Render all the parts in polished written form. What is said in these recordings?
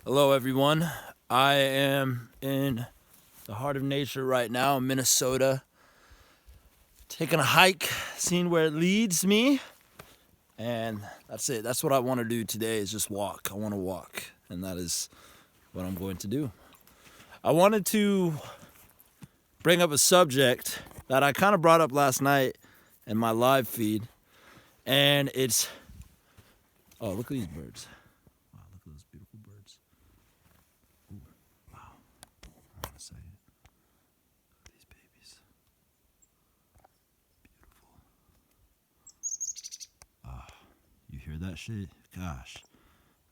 Hello, everyone. I am in the heart of nature right now in Minnesota, taking a hike, seeing where it leads me, and that's it. That's what I want to do today is just walk. I want to walk, and that is what I'm going to do. I wanted to bring up a subject that I kind of brought up last night in my live feed, and it's, oh, look at these birds. Wow, look at those beautiful birds. Ooh, wow. Hold on a second. Look at these babies. You hear that shit? Gosh.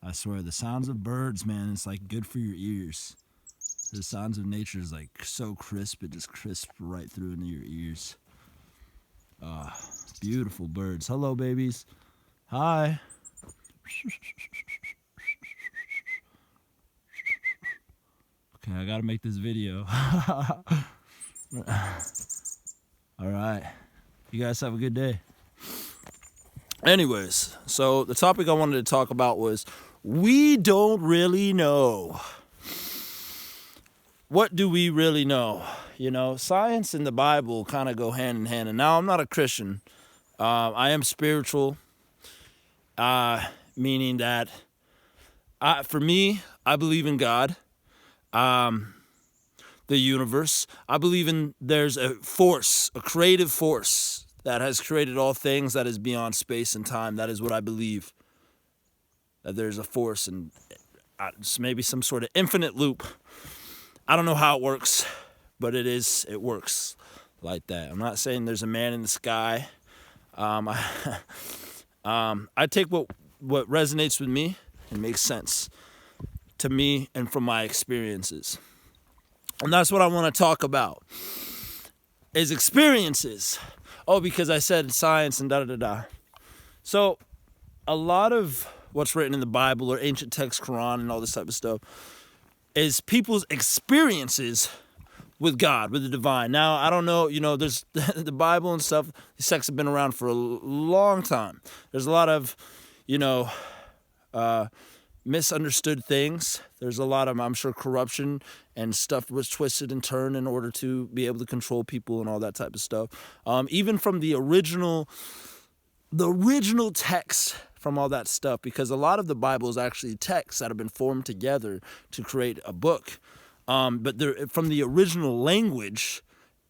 I swear, the sounds of birds, man, it's like good for your ears. The sounds of nature is like so crisp, it just crisp right through into your ears. Beautiful birds. Hello, babies. Hi. Okay, I gotta make this video. All right. You guys have a good day. Anyways, so the topic I wanted to talk about was we don't really know. What do we really know? You know, science and the Bible kind of go hand in hand. And now I'm not a Christian. I am spiritual, meaning that for me, I believe in God, the universe. I believe there's a force, a creative force that has created all things that is beyond space and time. That is what I believe. That there's a force and maybe some sort of infinite loop. I don't know how it works, but it works like that. I'm not saying there's a man in the sky. I take what resonates with me and makes sense to me and from my experiences. And that's what I want to talk about, is experiences. Oh, because I said science and da-da-da-da. So a lot of what's written in the Bible or ancient text, Quran, and all this type of stuff is people's experiences with God, with the divine. Now, I don't know, there's the Bible and stuff. These sects have been around for a long time. There's a lot of, misunderstood things. There's a lot of, I'm sure, corruption and stuff was twisted and turned in order to be able to control people and all that type of stuff. Even from the original text from all that stuff, because a lot of the Bible is actually texts that have been formed together to create a book. But from the original language,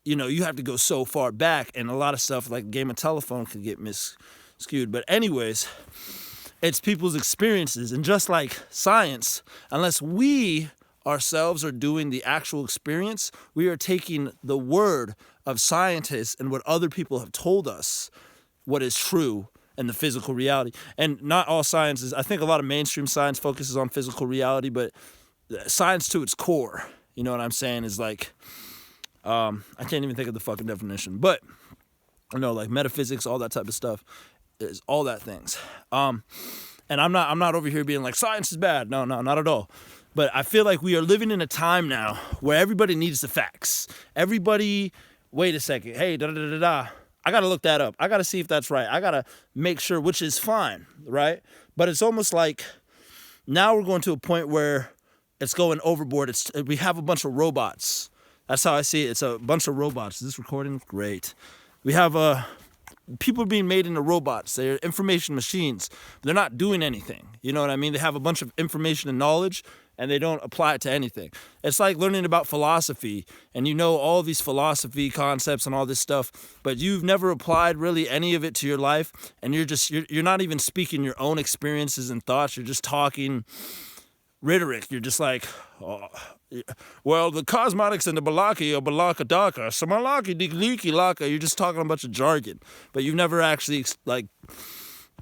you have to go so far back, and a lot of stuff like Game of Telephone could get skewed. But anyways, it's people's experiences. And just like science, unless we ourselves are doing the actual experience, we are taking the word of scientists and what other people have told us what is true and the physical reality. And not all sciences, I think a lot of mainstream science focuses on physical reality, but science to its core, you know what I'm saying, is like, I can't even think of the fucking definition, but like metaphysics, all that type of stuff, is all that things. And I'm not over here being like science is bad. No, not at all. But I feel like we are living in a time now where everybody needs the facts. Everybody, wait a second, hey, da-da-da-da-da. I got to look that up. I got to see if that's right. I got to make sure, which is fine, right? But it's almost like now we're going to a point where it's going overboard. We have a bunch of robots. That's how I see it. It's a bunch of robots. Is this recording? Great. We have people being made into robots. They're information machines. They're not doing anything. You know what I mean? They have a bunch of information and knowledge, and they don't apply it to anything. It's like learning about philosophy, and all these philosophy concepts and all this stuff, but you've never applied really any of it to your life, and you're not even speaking your own experiences and thoughts. You're just talking rhetoric. You're just like, oh, well, the cosmetics and the balaki or balaka daka, samalaki digliki laka. You're just talking a bunch of jargon, but you've never actually like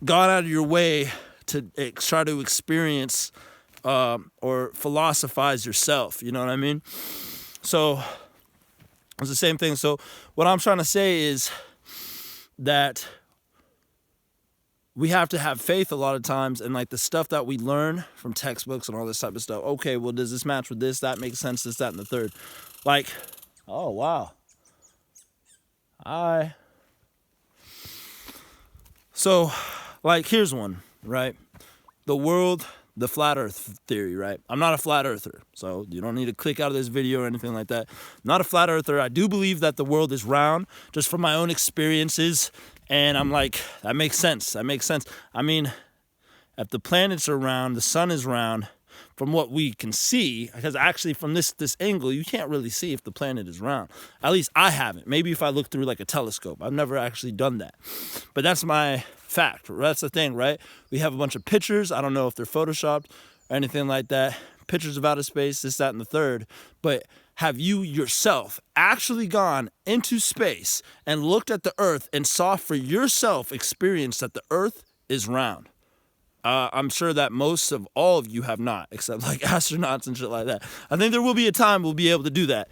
gone out of your way to try to experience or philosophize yourself. You know what I mean? So it's the same thing. So what I'm trying to say is that we have to have faith a lot of times, and like the stuff that we learn from textbooks and all this type of stuff. Okay, well, does this match with this? That makes sense. This, that, and the third. Like, oh, wow. Hi. So, like, here's one, right? The world the flat earth theory, right? I'm not a flat earther, so you don't need to click out of this video or anything like that. I'm not a flat earther. I do believe that the world is round, just from my own experiences, and I'm like, that makes sense. I mean, if the planets are round, the sun is round, from what we can see, because actually from this angle, you can't really see if the planet is round. At least I haven't. Maybe if I look through like a telescope. I've never actually done that. But that's my fact. That's the thing, right? We have a bunch of pictures. I don't know if they're photoshopped or anything like that. Pictures of outer space, this, that, and the third. But have you yourself actually gone into space and looked at the Earth and saw for yourself, experienced that the Earth is round? I'm sure that most of all of you have not, except like astronauts and shit like that. I think there will be a time we'll be able to do that.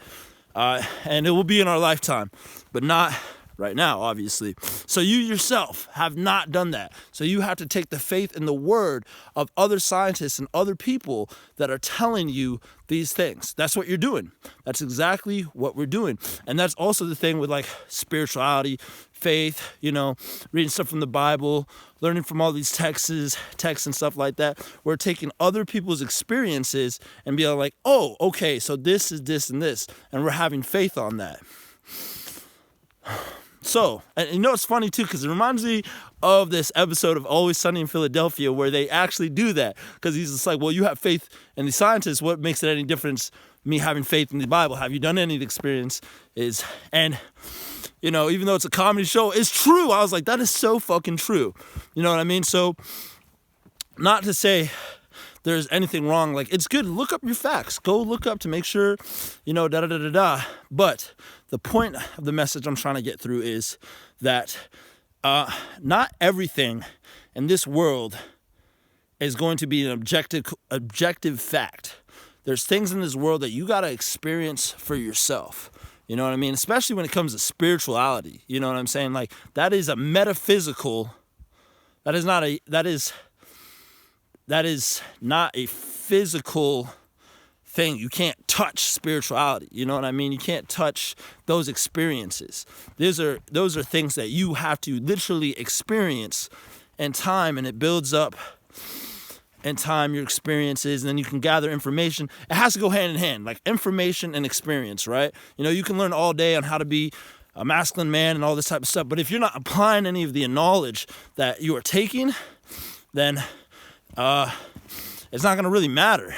And it will be in our lifetime, but not right now, obviously. So you yourself have not done that. So you have to take the faith in the word of other scientists and other people that are telling you these things. That's what you're doing. That's exactly what we're doing. And that's also the thing with like spirituality, faith, reading stuff from the Bible, learning from all these texts and stuff like that. We're taking other people's experiences and being like, oh, okay, so this is this and this. And we're having faith on that. So, and it's funny too, because it reminds me of this episode of Always Sunny in Philadelphia where they actually do that. Because he's just like, well, you have faith in the scientists. What makes it any difference, me having faith in the Bible? Have you done any experience? And even though it's a comedy show, it's true. I was like, that is so fucking true. You know what I mean? So, not to say there's anything wrong. Like, it's good. Look up your facts. Go look up to make sure, da-da-da-da-da. But the point of the message I'm trying to get through is that not everything in this world is going to be an objective fact. There's things in this world that you got to experience for yourself. You know what I mean? Especially when it comes to spirituality. You know what I'm saying? Like, that is a metaphysical, that is not a physical thing. You can't touch spirituality. You know what I mean? You can't touch those experiences. Those are things that you have to literally experience in time, and it builds up in time, your experiences, and then you can gather information. It has to go hand in hand, like information and experience, right? You can learn all day on how to be a masculine man and all this type of stuff, but if you're not applying any of the knowledge that you are taking, then it's not going to really matter.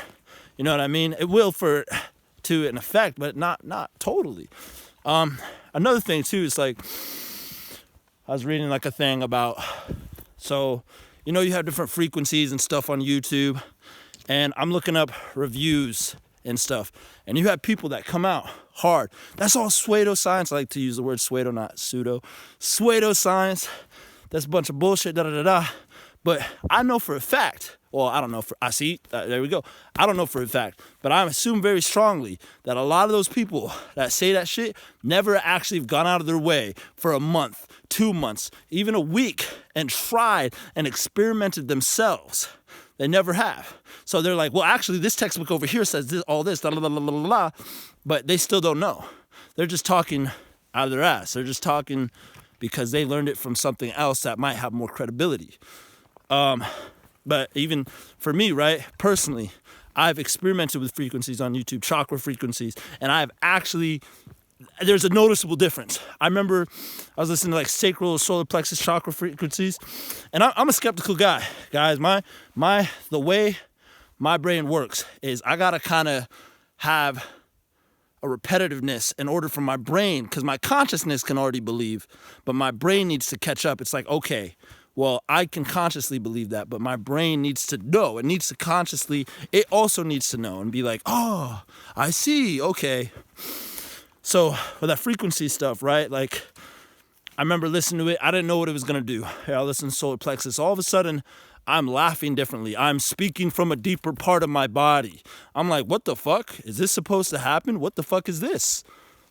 You know what I mean? It will to an effect, but not totally. Another thing too is like, I was reading like a thing about, so you have different frequencies and stuff on YouTube, and I'm looking up reviews and stuff, and you have people that come out hard. That's all pseudoscience. I like to use the word pseudo, not pseudo. Pseudoscience. That's a bunch of bullshit, da-da-da-da. But I know for a fact, I don't know there we go. I don't know for a fact, but I assume very strongly that a lot of those people that say that shit never actually have gone out of their way for a month, 2 months, even a week, and tried and experimented themselves. They never have. So they're like, well, actually, this textbook over here says all this, but they still don't know. They're just talking out of their ass. They're just talking because they learned it from something else that might have more credibility. But even for me, right, personally, I've experimented with frequencies on YouTube, chakra frequencies, and there's a noticeable difference. I remember I was listening to like sacral solar plexus chakra frequencies, and I'm a skeptical guy, guys. The way my brain works is I gotta kind of have a repetitiveness in order for my brain, because my consciousness can already believe, but my brain needs to catch up. It's like, okay, well, I can consciously believe that, but my brain needs to know. It also needs to know and be like, oh, I see, okay. So with that frequency stuff, right? Like, I remember listening to it. I didn't know what it was going to do. I listened to solar plexus. All of a sudden, I'm laughing differently. I'm speaking from a deeper part of my body. I'm like, what the fuck? Is this supposed to happen? What the fuck is this?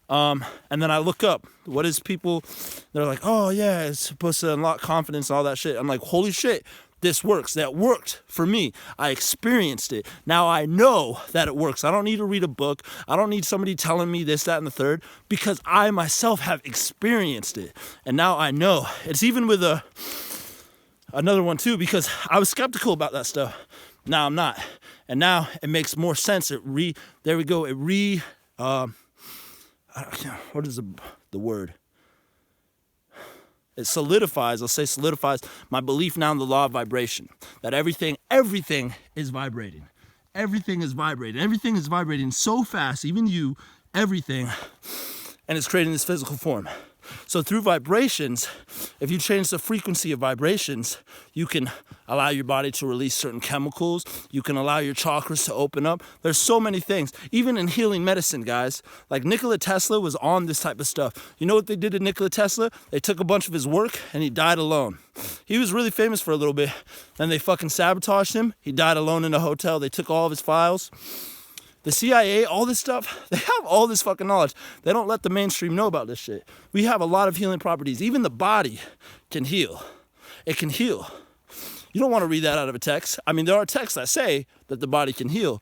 And then I look up, they're like, oh yeah, it's supposed to unlock confidence and all that shit. I'm like, holy shit, this works. That worked for me. I experienced it. Now I know that it works. I don't need to read a book. I don't need somebody telling me this, that, and the third, because I myself have experienced it. And now I know. It's even with another one too, because I was skeptical about that stuff. Now I'm not. And now it makes more sense. There we go. What is the word? It solidifies, I'll say solidifies my belief now in the law of vibration. That everything is vibrating. Everything is vibrating. Everything is vibrating so fast, even you, everything, and it's creating this physical form. So through vibrations, if you change the frequency of vibrations, you can allow your body to release certain chemicals. You can allow your chakras to open up. There's so many things. Even in healing medicine, guys, like Nikola Tesla was on this type of stuff. You know what they did to Nikola Tesla? They took a bunch of his work and he died alone. He was really famous for a little bit. Then they fucking sabotaged him. He died alone in a hotel. They took all of his files. The CIA, all this stuff, they have all this fucking knowledge. They don't let the mainstream know about this shit. We have a lot of healing properties. Even the body can heal. It can heal. You don't want to read that out of a text. I mean, there are texts that say that the body can heal.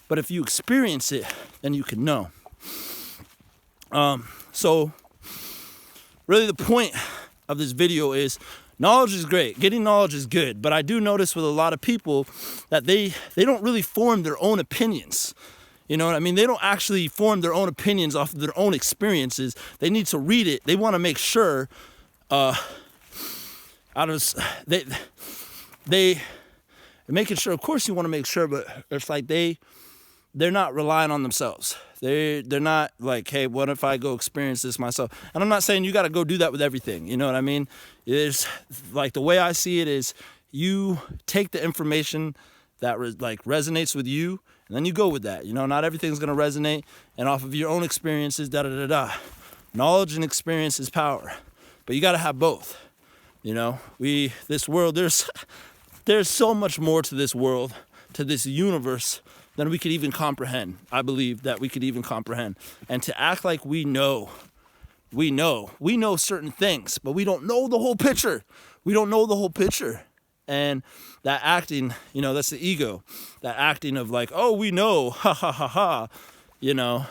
But if you experience it, then you can know. So, really the point of this video is knowledge is great. Getting knowledge is good. But I do notice with a lot of people that they don't really form their own opinions. You know what I mean? They don't actually form their own opinions off of their own experiences. They need to read it. They want to make sure, they making sure. Of course, you want to make sure, but it's like they're not relying on themselves. They're not like, hey, what if I go experience this myself? And I'm not saying you got to go do that with everything. You know what I mean? It's like the way I see it is you take the information that resonates with you. And then you go with that. You know, not everything's going to resonate. And off of your own experiences, da-da-da-da. Knowledge and experience is power. But you got to have both. You know, this world, there's so much more to this world, to this universe, than we could even comprehend. I believe that we could even comprehend. And to act like we know certain things, but we don't know the whole picture. We don't know the whole picture. And that acting, you know, that's the ego. That acting of like, oh, we know, ha, ha, ha, ha. You know,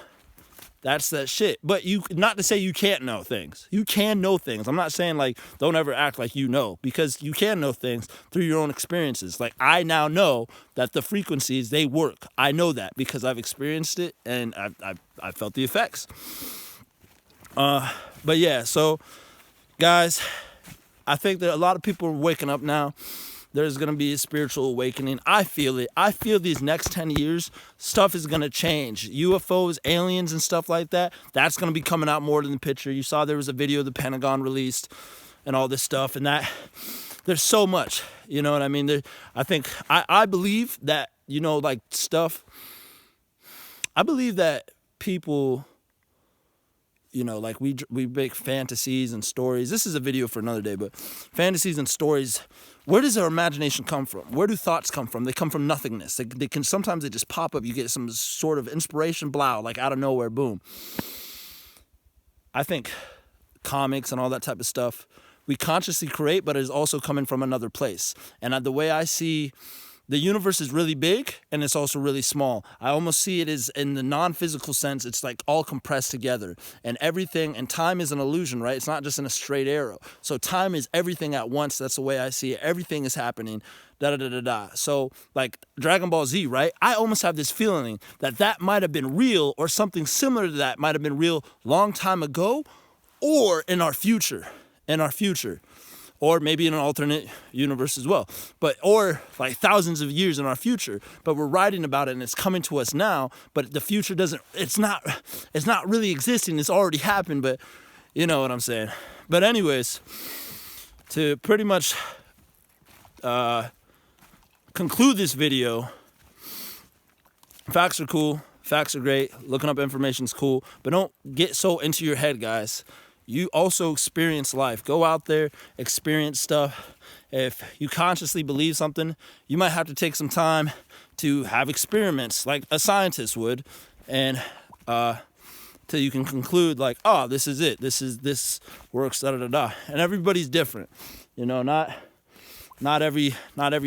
that's that shit. But not to say you can't know things. You can know things. I'm not saying like, don't ever act like you know. Because you can know things through your own experiences. Like, I now know that the frequencies, they work. I know that because I've experienced it and I've felt the effects. But yeah, so, guys, I think that a lot of people are waking up now. There's going to be a spiritual awakening. I feel it. I feel these next 10 years, stuff is going to change. UFOs, aliens, and stuff like that, that's going to be coming out more than the picture. You saw there was a video the Pentagon released and all this stuff. And that, there's so much, you know what I mean? I believe that, you know, like stuff, I believe that people, you know, like we make fantasies and stories. This is a video for another day, but fantasies and stories, where does our imagination come from? Where do thoughts come from? They come from nothingness. They can sometimes they just pop up. You get some sort of inspiration, blow, like out of nowhere, boom. I think comics and all that type of stuff, we consciously create, but it is also coming from another place. And the way I see the universe is really big and it's also really small. I almost see it as in the non-physical sense, it's like all compressed together and everything, and time is an illusion, right? It's not just in a straight arrow. So time is everything at once. That's the way I see it. Everything is happening, da-da-da-da-da. So like Dragon Ball Z, right? I almost have this feeling that might have been real or something similar to that might have been real long time ago or in our future, or maybe in an alternate universe as well, or like thousands of years in our future, but we're writing about it and it's coming to us now, but the future it's not really existing. It's already happened, but you know what I'm saying. But anyways, to pretty much conclude this video, facts are cool, facts are great, looking up information is cool, but don't get so into your head, guys. You also experience life. Go out there, experience stuff. If you consciously believe something, you might have to take some time to have experiments like a scientist would, and till you can conclude like, oh, this is it. This works, da-da-da-da. And everybody's different. You know, not every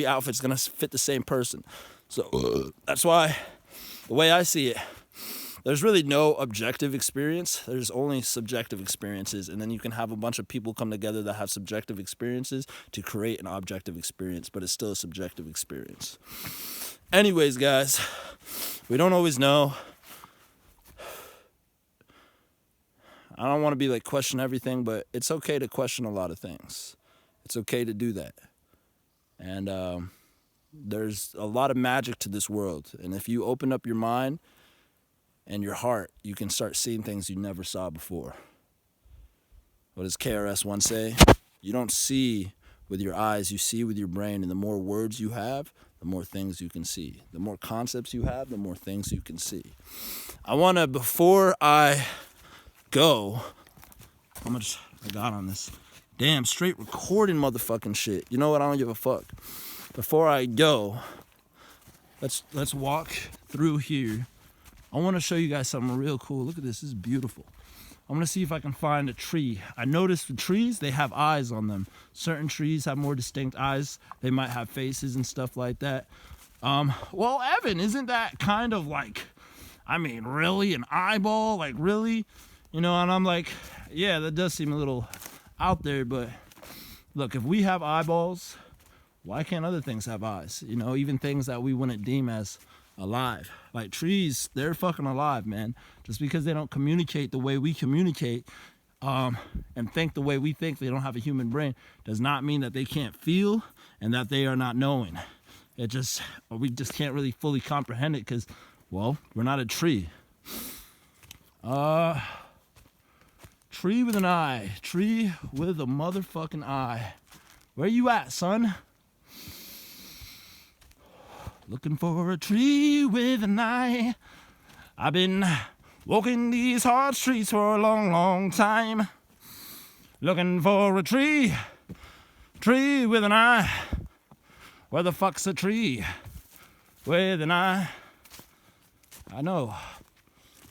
outfit's gonna fit the same person. So that's why the way I see it, there's really no objective experience. There's only subjective experiences, and then you can have a bunch of people come together that have subjective experiences to create an objective experience, but it's still a subjective experience. Anyways, guys, we don't always know. I don't want to be like question everything, but it's okay to question a lot of things. It's okay to do that. And there's a lot of magic to this world. And if you open up your mind and your heart, you can start seeing things you never saw before. What does KRS-One say? You don't see with your eyes, you see with your brain. And the more words you have, the more things you can see. The more concepts you have, the more things you can see. I want to, before I go, how much I got on this? Damn, straight recording motherfucking shit. You know what? I don't give a fuck. Before I go, let's walk through here. I want to show you guys something real cool. Look at this. This is beautiful. I'm going to see if I can find a tree. I noticed the trees, they have eyes on them. Certain trees have more distinct eyes. They might have faces and stuff like that. Well, Evan, isn't that kind of like, I mean, really? An eyeball? Like, really? You know, and I'm like, yeah, that does seem a little out there, but look, if we have eyeballs, why can't other things have eyes? You know, even things that we wouldn't deem as alive. Like trees, they're fucking alive, man. Just because they don't communicate the way we communicate and think the way we think, they don't have a human brain, does not mean that they can't feel and that they are not knowing. We just can't really fully comprehend it because, well, we're not a tree. Tree with an eye. Tree with a motherfucking eye. Where you at, son? Looking for a tree with an eye. I've been walking these hard streets for a long, long time. Looking for a tree. Tree with an eye. Where the fuck's a tree with an eye? I know.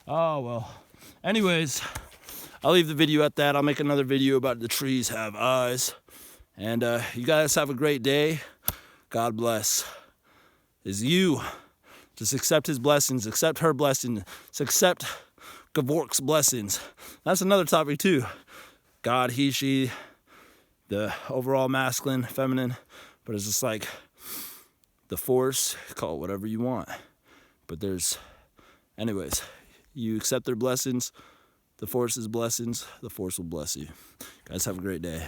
Oh, well. Anyways, I'll leave the video at that. I'll make another video about the trees have eyes. And you guys have a great day. God bless. Is you. Just accept his blessings. Accept her blessings. Accept Gavork's blessings. That's another topic too. God, he, she, the overall masculine, feminine. But it's just like the force. Call it whatever you want. But anyways, you accept their blessings. The force's blessings, the force will bless you. Guys, have a great day.